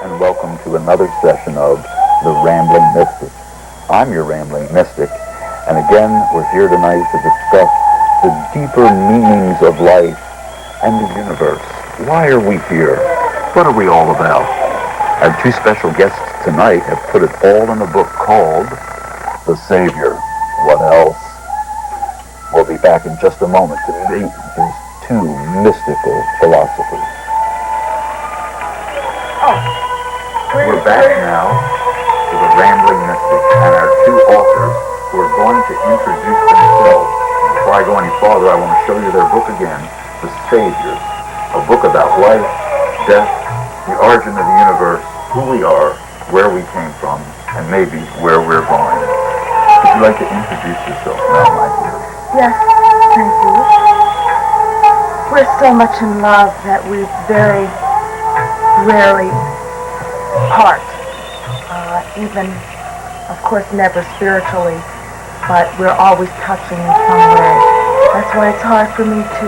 and welcome to another session of The Rambling Mystic. I'm your Rambling Mystic, and again, we're here tonight to discuss the deeper meanings of life and the universe. Why are we here? What are we all about? Our two special guests tonight have put it all in a book called The Savior. What else? We'll be back in just a moment to meet these two mystical philosophers. We're back now to The Rambling Mystic and our two authors who are going to introduce themselves. Before I go any farther, I want to show you their book again, The Savior, a book about life, death, the origin of the universe, who we are, where we came from, and maybe where we're going. Would you like to introduce yourself now, my dear? Yes, thank you. We're so much in love that we very rarely part. Even, of course, never spiritually, but we're always touching in some way. That's why it's hard for me to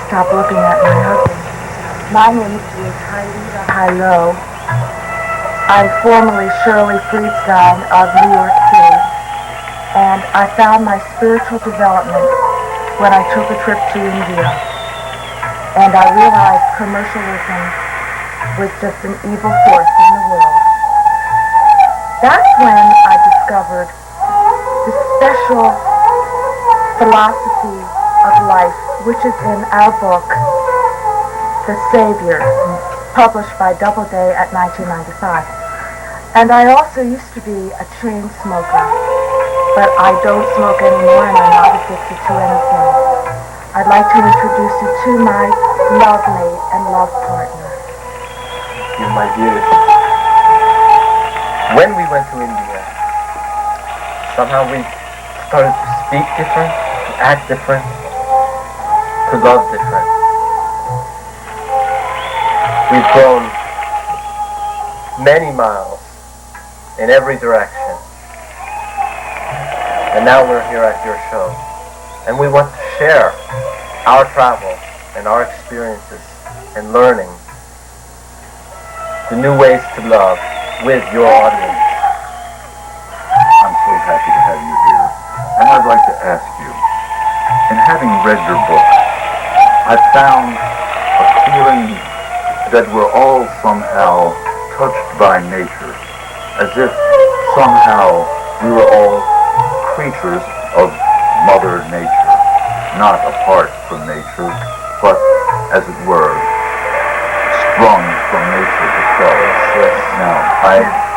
stop looking at my husband. My name is Hello. I'm formerly Shirley Friedstein of New York City, and I found my spiritual development when I took a trip to India, and I realized commercialism was just an evil force in the world. That's when I discovered the special philosophy of life, which is in our book, The Savior, published by Doubleday at 1995. And I also used to be a chain smoker, but I don't smoke anymore and I'm not addicted to anything. I'd like to introduce you to my love mate and love partner. You, my dear. When we went to India, somehow we started to speak different, to act different, to love different. We've grown many miles in every direction. And now we're here at your show. And we want to share our travel and our experiences and learning the new ways to love with your audience. I'm so happy to have you here. And I'd like to ask you, in having read your book, I found a feeling that we're all somehow touched by nature, as if somehow we were all creatures of Mother Nature, not apart from nature, but, as it were, sprung from nature itself. Yes. Now,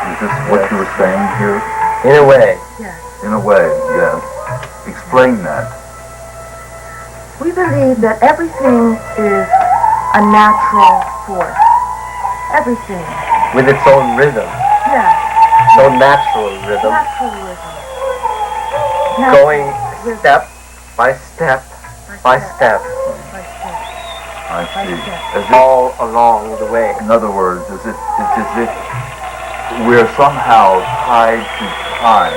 is this what you were saying here? In a way. Yes. In a way, yes. Explain that. We believe that everything is a natural force. Everything. With its own rhythm. Yes. Its own natural rhythm. Natural rhythm. Going Rhythm. step by step by step. By step. I see. As if, All along the way. in other words, it's as if we're somehow tied to time,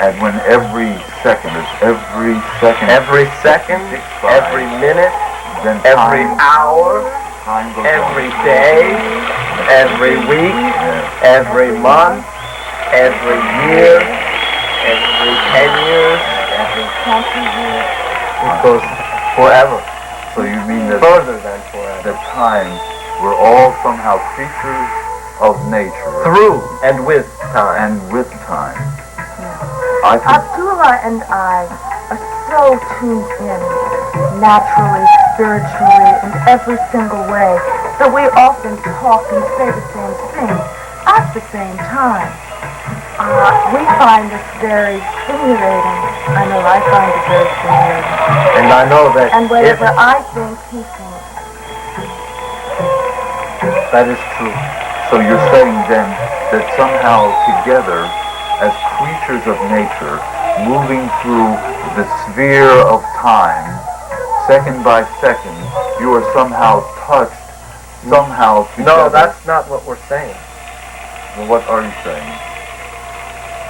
and when every second, Every second, ticks by, every minute, then every hour, time goes every on. day, every week, Yes. every month, every year, every 10 years, Every 20 years. it goes forever, So you mean that further than forever. at times we're all somehow creatures of nature, Through and with time. and with time. Yeah. I think Abdullah and I are so tuned in naturally, spiritually, in every single way that we often talk and say the same thing at the same time. We find this very stimulating. I know I find it very stimulating. And I know that And if whatever I think, he thinks. that is true. so. You're saying then that somehow together, as creatures of nature, moving through the sphere of time, second by second, you are somehow touched, somehow together. No, that's not what we're saying. Well, what are you saying?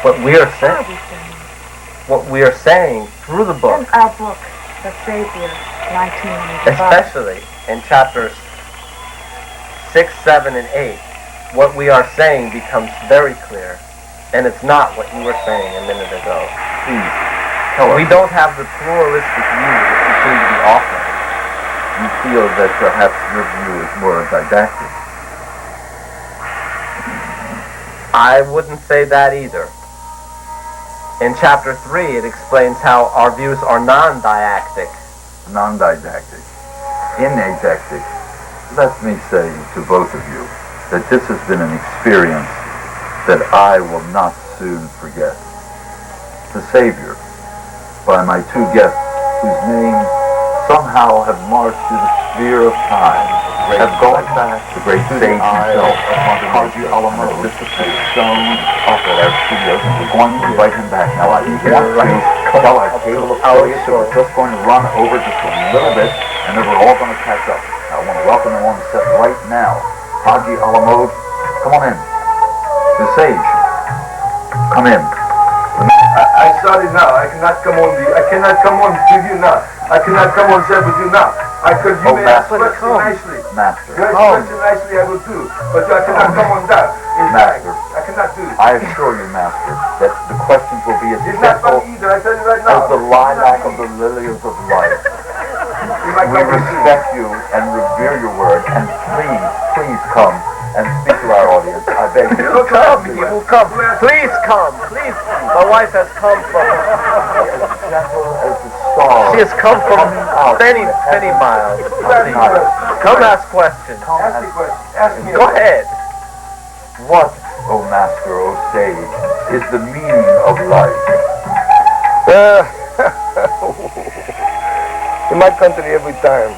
What we are What are saying, we saying? what we are saying through the book, In our book, The Savior, 1995. especially in chapters 6, 7, and 8, what we are saying becomes very clear, and it's not what you were saying a minute ago. Please, tell us. We don't have the pluralistic view that you seem to be offering. You feel that perhaps your view is more didactic. I wouldn't say that either. In chapter 3, it explains how our views are non-didactic. Non-didactic. Inadactic. Let me say to both of you that this has been an experience that I will not soon forget. The Savior, by my two guests, whose names somehow have marched through the sphere of time, have gone back to the great sage himself, Haji Alamo, Mr. Stone, up at our studios, and we're going to invite him back. Now, I want to tell our table of affiliates that we're just going to run over just a little bit, and then we're all going to catch up. I want to welcome him on the set right now. Haji Alamo, come on in. The sage, come in. I'm sorry now. I cannot come on with you now. I cannot come on set with you now. You may ask question nicely. Master. You ask question nicely, I will do. But I cannot come on that. Master. I cannot do it. I assure you, Master, that the questions will be as It's not simple funny either. I tell you right now. as the lilac of the lilies of life. We respect you and revere your word, and please come and speak to our audience. I beg you. You will come. Please come. Please. My wife has come from... Gentle as the stars. She has come from many miles. Come ask questions. Ask the question. Ask me. Go ahead. What, O Master, O Sage, is the meaning of life? In my country, every time,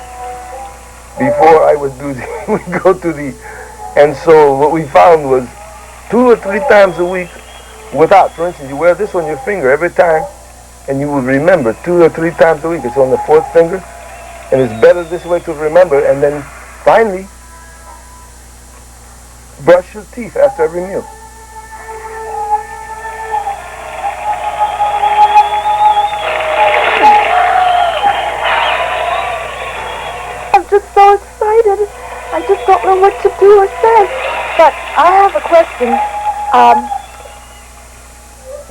before I would do we go to the, and so what we found was 2 or 3 times a week without. For instance, you wear this on your finger every time, and you will remember 2 or 3 times a week. It's on the 4th finger, and it's better this way to remember. And then finally, brush your teeth after every meal. I'm just so excited. I just don't know what to do or say. But I have a question.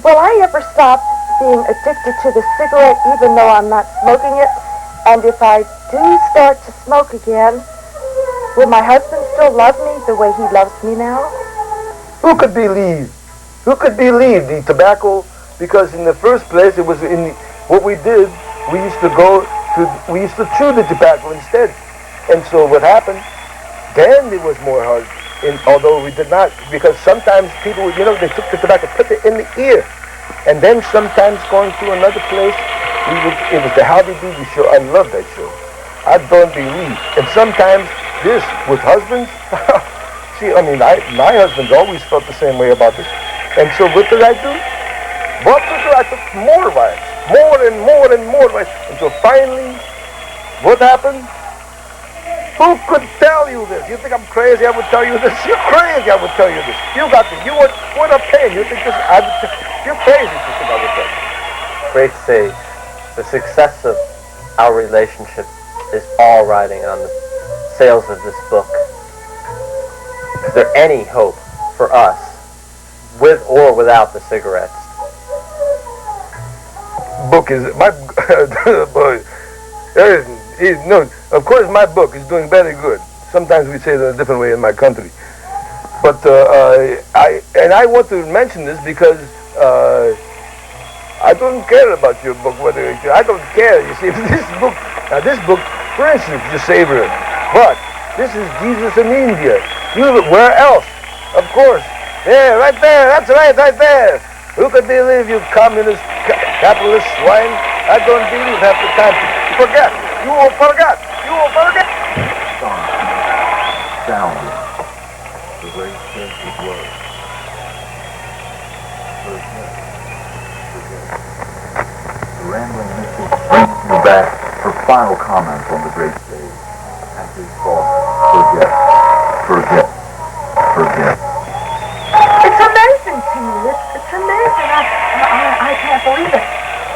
Will I ever stop being addicted to the cigarette even though I'm not smoking it? And if I do start to smoke again, will my husband still love me the way he loves me now? Who could believe the tobacco? Because in the first place, it was what we did. We used to chew the tobacco instead. And so what happened? Then it was more hard. Although we did not, because sometimes people, they took the tobacco, put it in the ear, and then sometimes going to another place, it was the Howdy Doody show. I love that show. I don't believe. And sometimes this with husbands. See, my husband's always felt the same way about this. And so what did I do? I took more advice, more and more and more advice. And so finally, what happened? Who could tell you this? You think I'm crazy? I would tell you this. You're crazy. I would tell you this. You would have pain. You think this? You're crazy to think I would tell you. Great sage, the success of our relationship is all riding on the sales of this book. Is there any hope for us, with or without the cigarettes? Book is my boy. No, of course my book is doing very good. Sometimes we say it in a different way in my country. But I want to mention this because I don't care about your book. I don't care. You see, this book, for instance, the Savior. But this is Jesus in India. Where else? Of course. Yeah, right there. That's right there. Who could believe you communist, capitalist swine? I don't believe half the time. Forget. You will forget. Sound. The way he says his word. The rambling Mrs. brings you back for final comments on the great stage and his thought, forget. It's amazing to me. It's amazing. I can't believe it.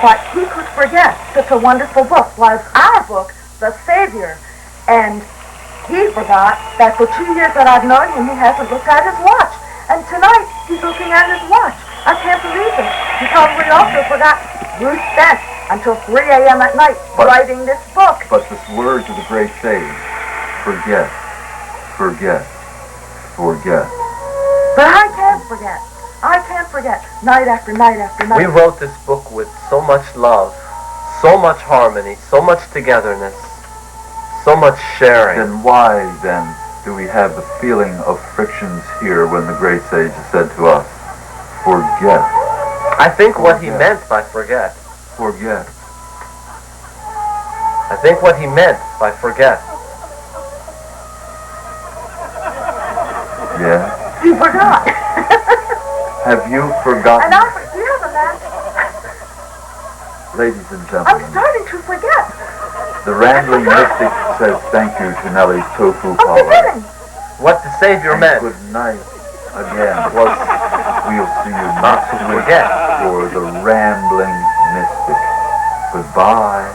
But he could forget such a wonderful book was our book, The Savior. And He forgot that for 2 years that I've known him, he hasn't looked at his watch. And tonight, he's looking at his watch. I can't believe it. He probably also forgot Ruth spent until 3 a.m. at night writing this book. But the words of the great sage, forget, forget, forget. But I can't forget. I can't forget. Night after night after night. We wrote this book with so much love, so much harmony, so much togetherness, so much sharing. Then why, then, do we have the feeling of frictions here when the great sage said to us, forget? I think what he meant by forget. Forget. I think what he meant by forget. Yeah? He forgot. Have you forgotten? And you have a match. Ladies and I'm gentlemen, starting to forget. the rambling mystic says thank you to Nellie's tofu I'm parlor. forgetting. What the Savior And meant good night again. was We'll see you next week forget. for the rambling mystic. Goodbye.